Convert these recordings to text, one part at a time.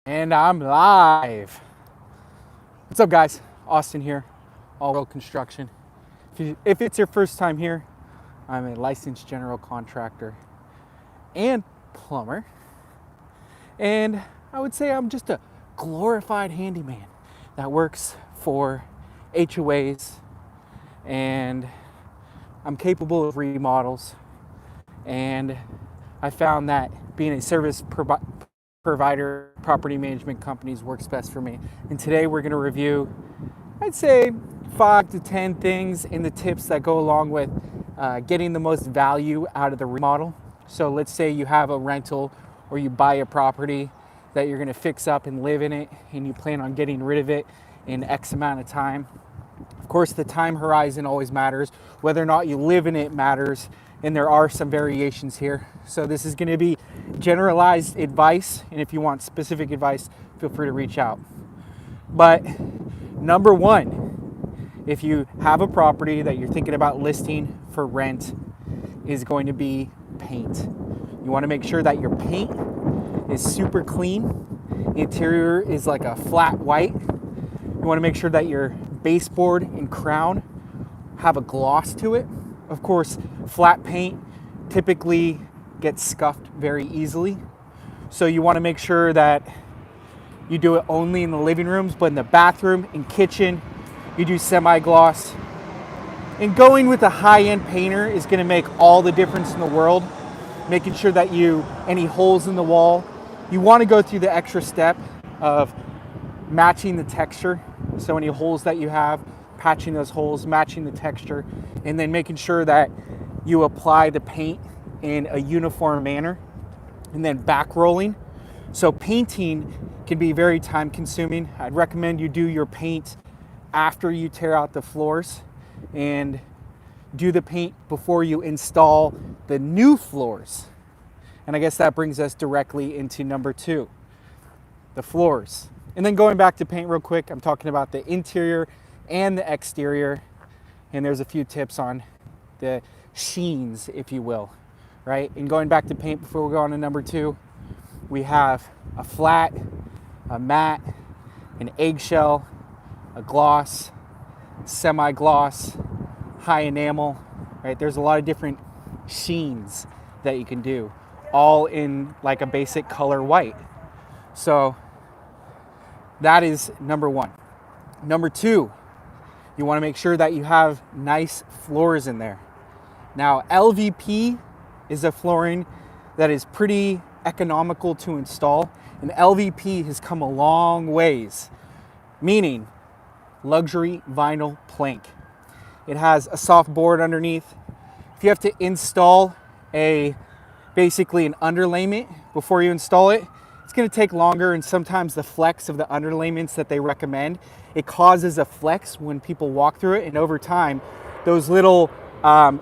And I'm live. What's up, guys? Austin here, All World Construction. If it's your first time here, I'm a licensed general contractor and plumber. And I would say I'm just a glorified handyman that works for HOAs, and I'm capable of remodels. And I found that being a service provider, property management companies works best for me. And today we're going to review, I'd say, 5 to 10 things in the tips that go along with getting the most value out of the remodel. So let's say you have a rental or you buy a property that you're going to fix up and live in it, and you plan on getting rid of it in X amount of time. Of course, the time horizon always matters. Whether or not you live in it matters, and there are some variations here. So this is going to be generalized advice, and if you want specific advice, feel free to reach out. But number one, if you have a property that you're thinking about listing for rent, is going to be paint. You want to make sure that your paint is super clean. The interior is like a flat white. You want to make sure that your baseboard and crown have a gloss to it. Of course, flat paint typically gets scuffed very easily. So you want to make sure that you do it only in the living rooms, but in the bathroom and kitchen, you do semi-gloss. And going with a high-end painter is going to make all the difference in the world. Making sure that any holes in the wall, you want to go through the extra step of matching the texture. So any holes that you have, patching those holes, matching the texture, and then making sure that you apply the paint in a uniform manner, and then back rolling. So painting can be very time consuming. I'd recommend you do your paint after you tear out the floors, and do the paint before you install the new floors. And I guess that brings us directly into number 2, the floors. And then going back to paint real quick, I'm talking about the interior and the exterior, and there's a few tips on the sheens, if you will, right? And going back to paint before we go on to number 2, we have a flat, a matte, an eggshell, a gloss, semi-gloss, high enamel, right? There's a lot of different sheens that you can do, all in like a basic color white. So that is number 1. Number 2, you want to make sure that you have nice floors in there. Now, LVP is a flooring that is pretty economical to install, and LVP has come a long ways, meaning luxury vinyl plank. It has a soft board underneath. If you have to install basically an underlayment before you install it, it's going to take longer, and sometimes the flex of the underlayments that they recommend, it causes a flex when people walk through it, and over time, those little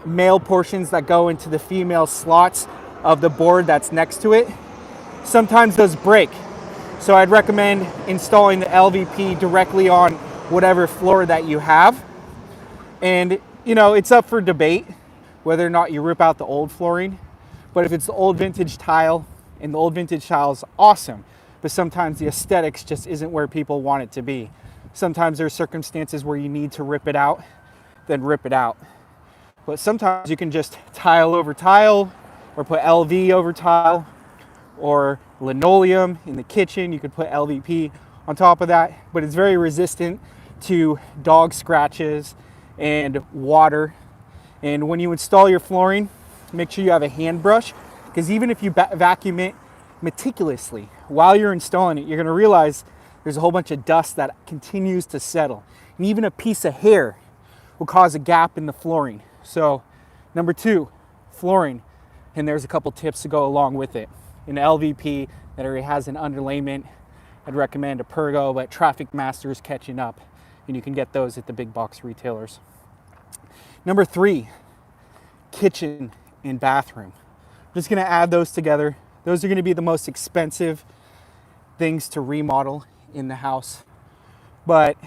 male portions that go into the female slots of the board that's next to it, sometimes those break. So I'd recommend installing the LVP directly on whatever floor that you have. And it's up for debate whether or not you rip out the old flooring. But if it's the old vintage tile, and the old vintage tile is awesome, but sometimes the aesthetics just isn't where people want it to be. Sometimes there's circumstances where you need to rip it out, then rip it out. But sometimes you can just tile over tile, or put LV over tile, or linoleum in the kitchen. You could put LVP on top of that, but it's very resistant to dog scratches and water. And when you install your flooring, make sure you have a hand brush, because even if you vacuum it meticulously while you're installing it, you're going to realize there's a whole bunch of dust that continues to settle. And even a piece of hair will cause a gap in the flooring. So number 2, flooring. And there's a couple tips to go along with it. In LVP that already has an underlayment, I'd recommend a Pergo, but Traffic Master is catching up, and you can get those at the big box retailers. Number 3, kitchen and bathroom. I'm just going to add those together. Those are going to be the most expensive things to remodel in the house. But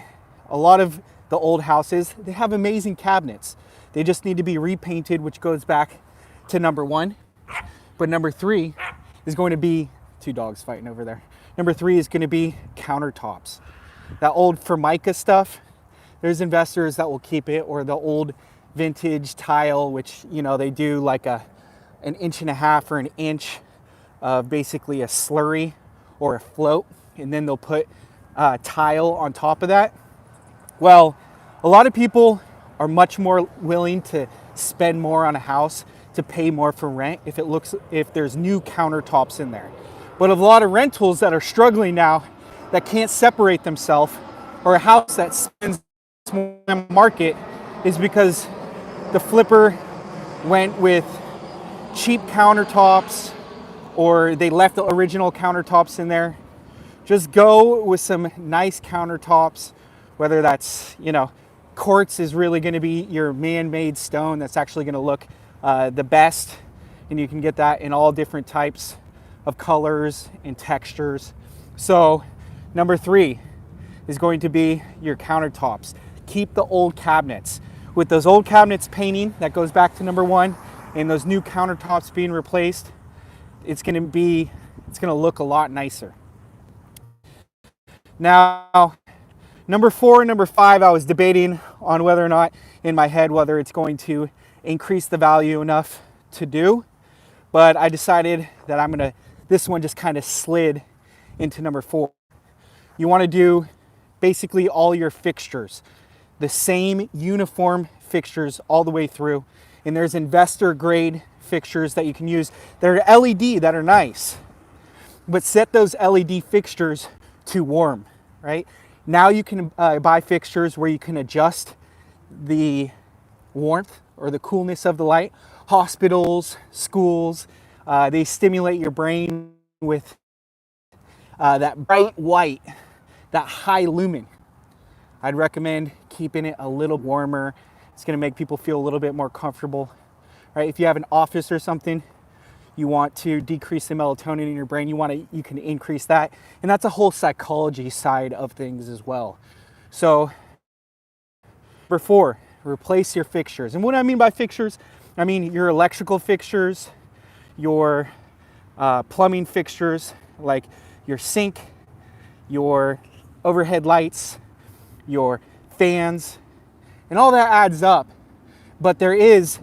a lot of the old houses, they have amazing cabinets. They just need to be repainted, which goes back to number 1. But number 3 is going to be 2 dogs fighting over there. Number 3 is going to be countertops. That old Formica stuff, there's investors that will keep it, or the old vintage tile, which, you know, they do like an 1.5 inches or an inch of basically a slurry or a float, and then they'll put tile on top of that. Well, a lot of people are much more willing to spend more on a house, to pay more for rent if there's new countertops in there. But a lot of rentals that are struggling now, that can't separate themselves, or a house that spends more in the market, is because the flipper went with cheap countertops, or they left the original countertops in there. Just go with some nice countertops, whether that's, you know, quartz is really going to be your man-made stone that's actually going to look the best, and you can get that in all different types of colors and textures. So number 3 is going to be your countertops. Keep the old cabinets. With those old cabinets painting, that goes back to number 1, and those new countertops being replaced, it's going to look a lot nicer. Now, number 4 and number 5, I was debating on whether or not in my head whether it's going to increase the value enough to do, but I decided that this one just kind of slid into number 4. You want to do basically all your fixtures, the same uniform fixtures all the way through, and there's investor grade fixtures that you can use. They're LED that are nice, but set those LED fixtures to warm, right? Now you can buy fixtures where you can adjust the warmth or the coolness of the light. Hospitals, schools, they stimulate your brain with that bright white, that high lumen. I'd recommend keeping it a little warmer. It's going to make people feel a little bit more comfortable, right? If you have an office or something, you want to decrease the melatonin in your brain, you can increase that. And that's a whole psychology side of things as well. So number 4, replace your fixtures. And what I mean by fixtures, I mean your electrical fixtures, your plumbing fixtures, like your sink, your overhead lights, your fans, and all that adds up. But there is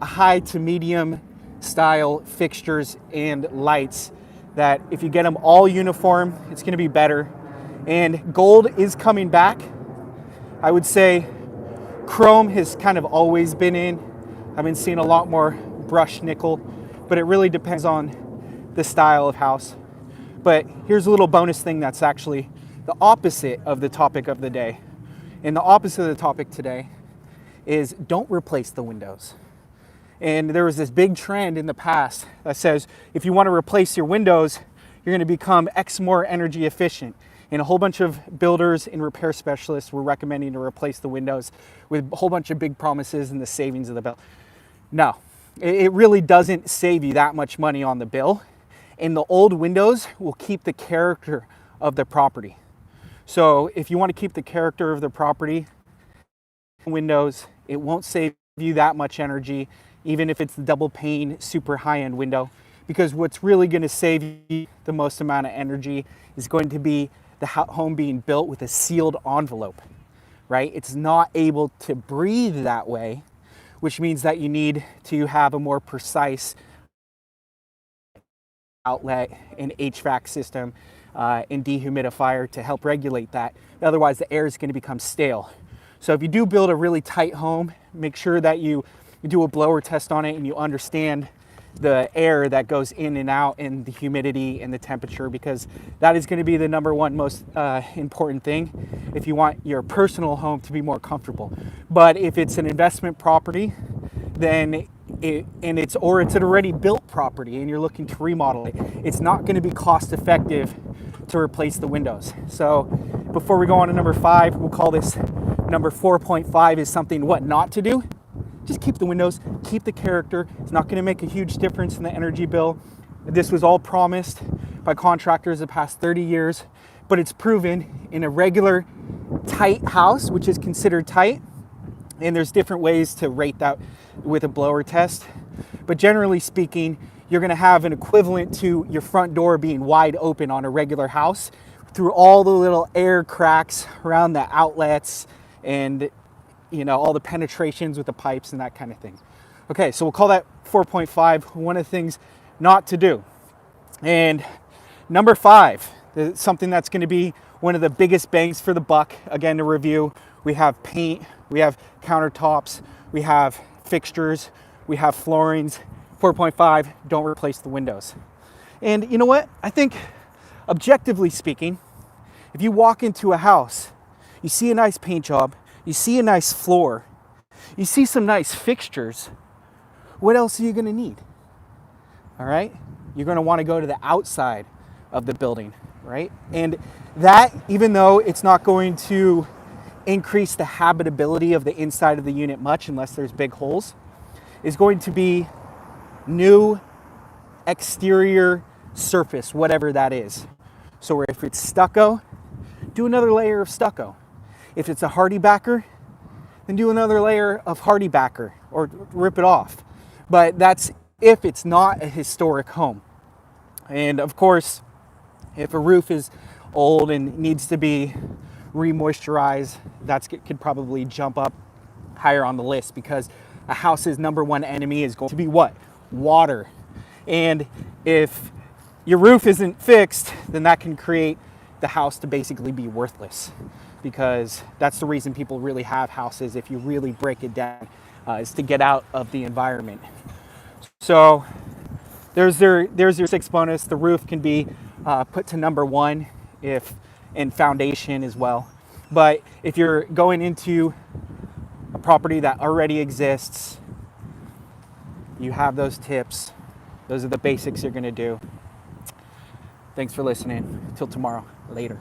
a high to medium style fixtures and lights that if you get them all uniform, it's going to be better. And gold is coming back. I would say chrome has kind of always been in. I've been seeing a lot more brushed nickel, but it really depends on the style of house. But here's a little bonus thing that's actually the opposite of the topic of the day. And the opposite of the topic today is don't replace the windows. And there was this big trend in the past that says if you want to replace your windows, you're going to become X more energy efficient. And a whole bunch of builders and repair specialists were recommending to replace the windows with a whole bunch of big promises and the savings of the bill. No, it really doesn't save you that much money on the bill. And the old windows will keep the character of the property. So if you want to keep the character of the property, windows, it won't save you that much energy, even if it's the double pane, super high-end window, because what's really going to save you the most amount of energy is going to be the home being built with a sealed envelope, right? It's not able to breathe that way, which means that you need to have a more precise outlet and HVAC system and dehumidifier to help regulate that. Otherwise, the air is going to become stale. So if you do build a really tight home, make sure that you do a blower test on it and you understand the air that goes in and out and the humidity and the temperature, because that is going to be the number one most important thing if you want your personal home to be more comfortable. But if it's an investment property, then it's an already built property and you're looking to remodel it, it's not going to be cost effective to replace the windows. So before we go on to number 5, we'll call this number 4.5 is something what not to do. Just keep the windows, keep the character. It's not going to make a huge difference in the energy bill. This was all promised by contractors the past 30 years, but it's proven in a regular tight house, which is considered tight. And there's different ways to rate that with a blower test. But generally speaking, you're going to have an equivalent to your front door being wide open on a regular house through all the little air cracks around the outlets and all the penetrations with the pipes and that kind of thing. Okay, so we'll call that 4.5, one of the things not to do. And number 5, something that's going to be one of the biggest bangs for the buck. Again, to review, we have paint, we have countertops, we have fixtures, we have floorings. 4.5, don't replace the windows. And you know what? I think, objectively speaking, if you walk into a house, you see a nice paint job, you see a nice floor, you see some nice fixtures, what else are you going to need? All right? You're going to want to go to the outside of the building, right? And that, even though it's not going to increase the habitability of the inside of the unit much unless there's big holes, is going to be new exterior surface, whatever that is. So if it's stucco, do another layer of stucco. If it's a hardy backer, then do another layer of hardy backer or rip it off. But that's if it's not a historic home. And of course, if a roof is old and needs to be re-moisturized, that could probably jump up higher on the list, because a house's number one enemy is going to be what? Water. And if your roof isn't fixed, then that can create the house to basically be worthless, because that's the reason people really have houses, if you really break it down, is to get out of the environment. So there's your 6 bonus. The roof can be put to number 1 and foundation as well. But if you're going into a property that already exists, you have those tips. Those are the basics you're going to do. Thanks for listening. Till tomorrow. Later.